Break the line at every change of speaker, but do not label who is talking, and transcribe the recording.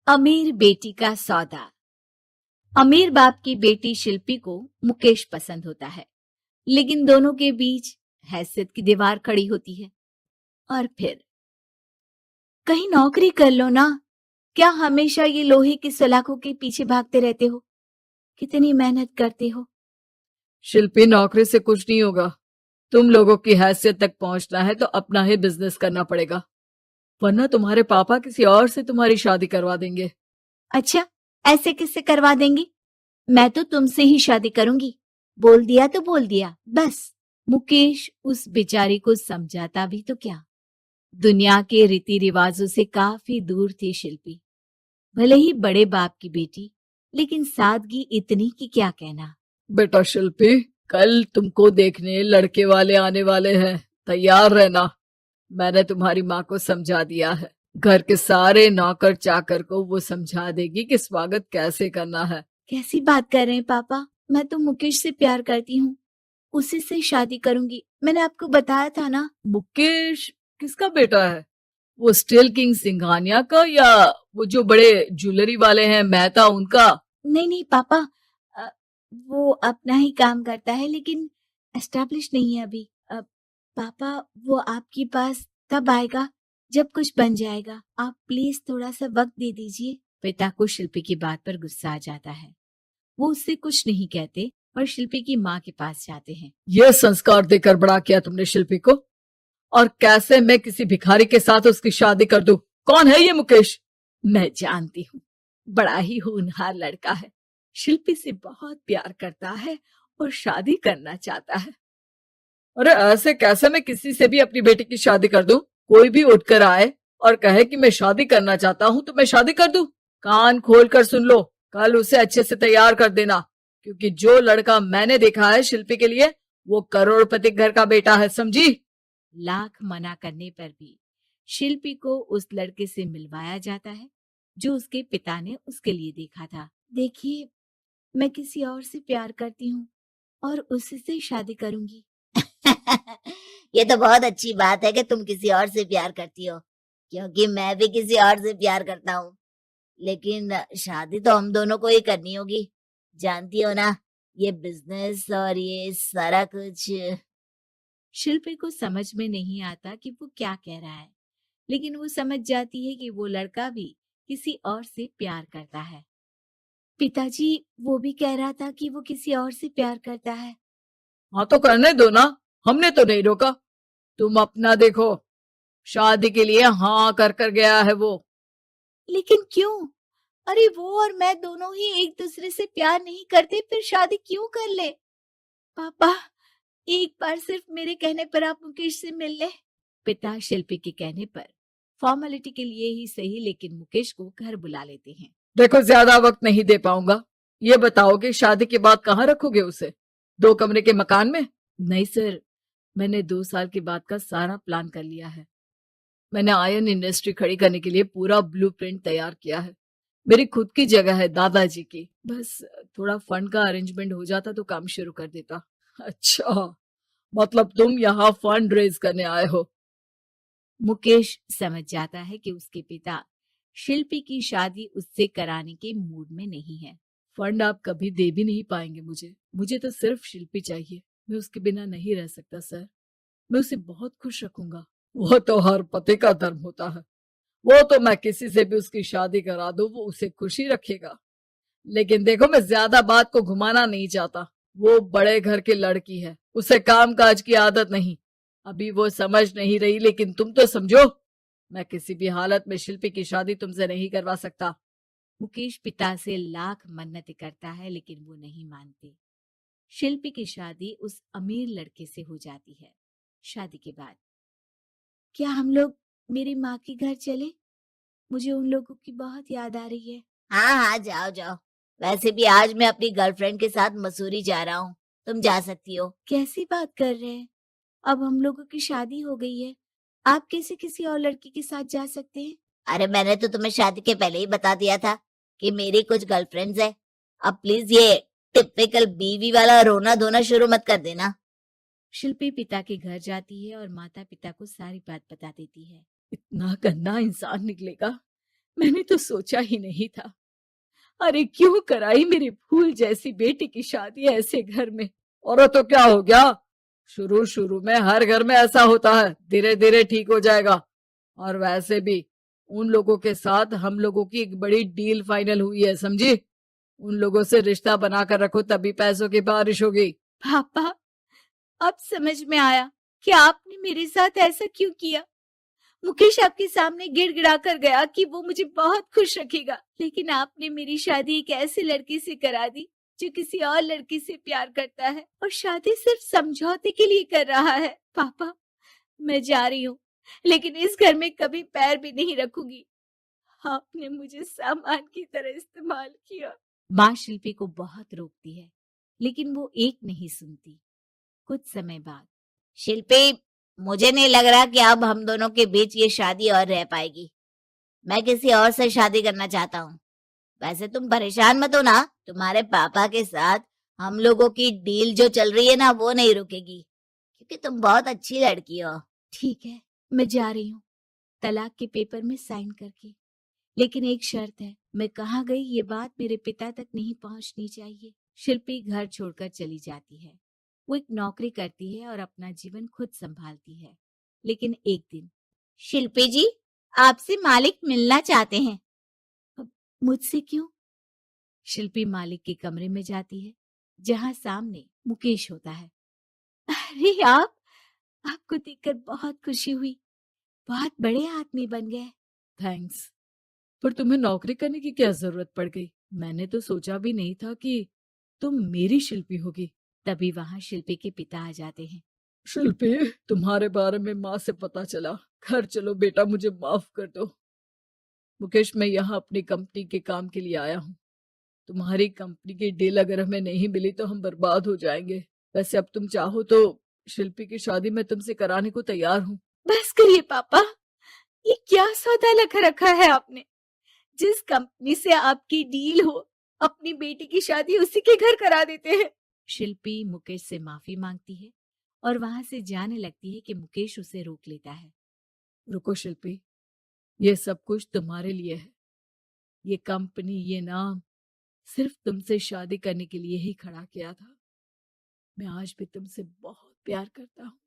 अमीर बेटी का सौदा। अमीर बाप की बेटी शिल्पी को मुकेश पसंद होता है, लेकिन दोनों के बीच हैसियत की दीवार खड़ी होती है। और फिर कहीं नौकरी कर लो ना, क्या हमेशा ये लोहे की सलाखों के पीछे भागते रहते हो? कितनी मेहनत करते हो।
शिल्पी, नौकरी से कुछ नहीं होगा। तुम लोगों की हैसियत तक पहुंचना है तो अपना ही बिजनेस करना पड़ेगा, वरना तुम्हारे पापा किसी और से तुम्हारी शादी करवा देंगे।
अच्छा, ऐसे किससे करवा देंगी? मैं तो तुमसे ही शादी करूंगी। बोल दिया तो बोल दिया, बस। मुकेश उस बेचारी को समझाता भी तो क्या। दुनिया के रीति रिवाजों से काफी दूर थी शिल्पी। भले ही बड़े बाप की बेटी, लेकिन सादगी इतनी कि क्या कहना।
बेटा शिल्पी, कल तुमको देखने लड़के वाले आने वाले हैं, तैयार रहना। मैंने तुम्हारी माँ को समझा दिया है। घर के सारे नौकर चाकर को वो समझा देगी कि स्वागत कैसे करना है।
कैसी बात कर रहे हैं पापा? मैं तो मुकेश से प्यार करती हूँ, उसी से शादी करूंगी। मैंने आपको बताया था ना।
मुकेश किसका बेटा है? वो स्टील किंग सिंघानिया का, या वो जो बड़े ज्वेलरी वाले हैं मेहता, उनका?
नहीं नहीं पापा, वो अपना ही काम करता है, लेकिन एस्टेब्लिश नहीं है अभी। पापा, वो आपके पास तब आएगा जब कुछ बन जाएगा। आप प्लीज थोड़ा सा वक्त दे दीजिए। पिता को शिल्पी की बात पर गुस्सा आ जाता है। वो उससे कुछ नहीं कहते और शिल्पी की माँ के पास जाते हैं।
ये संस्कार देकर बड़ा किया तुमने शिल्पी को, और कैसे मैं किसी भिखारी के साथ उसकी शादी कर दूं? कौन है ये मुकेश?
मैं जानती हूँ, बड़ा ही होनहार लड़का है। शिल्पी से बहुत प्यार करता है और शादी करना चाहता है।
अरे ऐसे कैसे मैं किसी से भी अपनी बेटी की शादी कर दूं? कोई भी उठकर आए और कहे कि मैं शादी करना चाहता हूं तो मैं शादी कर दूं? कान खोल कर सुन लो, कल उसे अच्छे से तैयार कर देना, क्योंकि जो लड़का मैंने देखा है शिल्पी के लिए, वो करोड़पति घर का बेटा है, समझी?
लाख मना करने पर भी शिल्पी को उस लड़के से मिलवाया जाता है जो उसके पिता ने उसके लिए देखा था। देखिए, मैं किसी और से प्यार करती हूँ और उसी से शादी करूंगी।
ये तो बहुत अच्छी बात है कि तुम किसी और से प्यार करती हो, क्योंकि मैं भी किसी और से प्यार करता हूँ। लेकिन शादी तो हम दोनों को ही करनी होगी, जानती हो ना, ये बिजनेस और ये सारा कुछ।
शिल्पी को समझ में नहीं आता कि वो क्या कह रहा है, लेकिन वो समझ जाती है कि वो लड़का भी किसी और से प्यार करता है। पिताजी, वो भी कह रहा था कि वो किसी और से प्यार करता है।
हाँ तो करने दो ना, हमने तो नहीं रोका। तुम अपना देखो, शादी के लिए हाँ कर गया है वो।
लेकिन क्यों? अरे वो और मैं दोनों ही एक दूसरे से प्यार नहीं करते, फिर शादी क्यों कर ले? पापा, एक बार सिर्फ मेरे कहने पर आप मुकेश से मिल ले। पिता शिल्पी के कहने पर फॉर्मेलिटी के लिए ही सही, लेकिन मुकेश को घर बुला लेते हैं।
देखो, ज्यादा वक्त नहीं दे पाऊंगा। ये बताओ कि शादी के बाद कहाँ रखोगे उसे? 2 कमरे के मकान में?
नहीं सर, मैंने 2 साल के बाद का सारा प्लान कर लिया है।
मैंने आयरन इंडस्ट्री खड़ी करने के लिए पूरा ब्लूप्रिंट तैयार किया है। मेरी खुद की जगह है दादाजी की, बस थोड़ा फंड का अरेंजमेंट हो जाता तो काम शुरू कर देता। अच्छा, मतलब तुम यहाँ फंड रेज करने आए हो?
मुकेश समझ जाता है कि उसके पिता शिल्पी की शादी उससे कराने के मूड में नहीं है।
फंड आप कभी दे भी नहीं पाएंगे मुझे तो सिर्फ शिल्पी चाहिए। मैं उसके बिना नहीं रह सकता सर। मैं उसे बहुत खुश रखूंगा। वो तो हर पति का धर्म होता है। वो तो मैं किसी से भी उसकी शादी करा दूं, वो उसे खुशी रखेगा। लेकिन देखो, मैं ज्यादा बात को घुमाना नहीं चाहता। वो बड़े घर की लड़की है, उसे काम काज की आदत नहीं। अभी वो समझ नहीं रही, लेकिन तुम तो समझो। मैं किसी भी हालत में शिल्पी की शादी तुमसे नहीं करवा सकता।
मुकेश पिता से लाख मन्नतें करता है, लेकिन वो नहीं मानते। शिल्पी की शादी उस अमीर लड़के से हो जाती है। शादी के बाद क्या हम लोग मेरी माँ के घर चले? मुझे उन लोगों की बहुत याद आ रही है।
हाँ हाँ, जाओ जाओ। वैसे भी आज मैं अपनी गर्लफ्रेंड के साथ मसूरी जा रहा हूँ, तुम जा सकती हो।
कैसी बात कर रहे हैं? अब हम लोगों की शादी हो गई है, आप कैसे किसी और लड़की के साथ जा सकते हैं?
अरे मैंने तो तुम्हें शादी के पहले ही बता दिया था कि मेरी कुछ गर्लफ्रेंड्स है। अब प्लीज ये टिपिकल बीवी वाला रोना धोना शुरू मत कर देना।
शिल्पी पिता के घर जाती है और माता पिता को सारी बात बता देती है।
इतना गंदा इंसान निकलेगा, मैंने तो सोचा ही नहीं था। अरे क्यों कराई मेरी फूल जैसी बेटी की शादी ऐसे घर में। और तो क्या हो गया, शुरू शुरू में हर घर में ऐसा होता है, धीरे धीरे ठीक हो जाएगा। और वैसे भी उन लोगों के साथ हम लोगों की एक बड़ी डील फाइनल हुई है, समझी। उन लोगों से रिश्ता बनाकर रखो, तभी पैसों की बारिश होगी।
पापा, अब समझ में आया कि आपने मेरे साथ ऐसा क्यों किया। मुकेश आपके सामने गिड़गिड़ा कर गया कि वो मुझे बहुत खुश रखेगा, लेकिन आपने मेरी शादी एक ऐसे लड़के से करा दी जो किसी और लड़की से प्यार करता है और शादी सिर्फ समझौते के लिए कर रहा है। पापा, मैं जा रही हूँ, लेकिन इस घर में कभी पैर भी नहीं रखूंगी। आपने मुझे सामान की तरह इस्तेमाल किया। माँ शिल्पी को बहुत रोकती है, लेकिन वो एक नहीं सुनती। कुछ समय बाद,
शिल्पी, मुझे नहीं लग रहा कि अब हम दोनों के बीच ये शादी और रह पाएगी। मैं किसी और से शादी करना चाहता हूँ। वैसे तुम परेशान मत हो ना, तुम्हारे पापा के साथ हम लोगों की डील जो चल रही है ना, वो नहीं रुकेगी, क्योंकि तुम बहुत अच्छी लड़की हो।
ठीक है, मैं जा रही हूँ, तलाक के पेपर में साइन करके। लेकिन एक शर्त है, मैं कहाँ गई ये बात मेरे पिता तक नहीं पहुंचनी चाहिए। शिल्पी घर छोड़कर चली जाती है। वो एक नौकरी करती है और अपना जीवन खुद संभालती है। लेकिन एक दिन,
शिल्पी जी, आपसे मालिक मिलना चाहते हैं।
अब मुझसे क्यों? शिल्पी मालिक के कमरे में जाती है, जहां सामने मुकेश होता है। अरे आप, आपको देखकर बहुत खुशी हुई, बहुत बड़े आदमी बन गए।
थैंक्स, पर तुम्हें नौकरी करने की क्या जरूरत पड़ गई। मैंने तो सोचा भी नहीं था कि तुम मेरी शिल्पी होगी।
तभी वहां शिल्पी के पिता आ जाते हैं।
शिल्पी, तुम्हारे बारे में माँ से पता चला। घर चलो बेटा, मुझे माफ कर दो। मुकेश, मैं यहाँ अपनी कंपनी के काम के लिए आया हूँ। तुम्हारी कंपनी की डील अगर हमें नहीं मिली तो हम बर्बाद हो जाएंगे। वैसे अब तुम चाहो तो शिल्पी की शादी मैं तुमसे कराने को तैयार हूँ।
बस करिए पापा, ये क्या सौदा लगा रखा है आपने। जिस कंपनी से आपकी डील हो, अपनी बेटी की शादी उसी के घर करा देते हैं। शिल्पी मुकेश से माफी मांगती है और वहां से जाने लगती है कि मुकेश उसे रोक लेता है।
रुको शिल्पी, ये सब कुछ तुम्हारे लिए है। ये कंपनी, ये नाम सिर्फ तुमसे शादी करने के लिए ही खड़ा किया था। मैं आज भी तुमसे बहुत प्यार करता हूँ।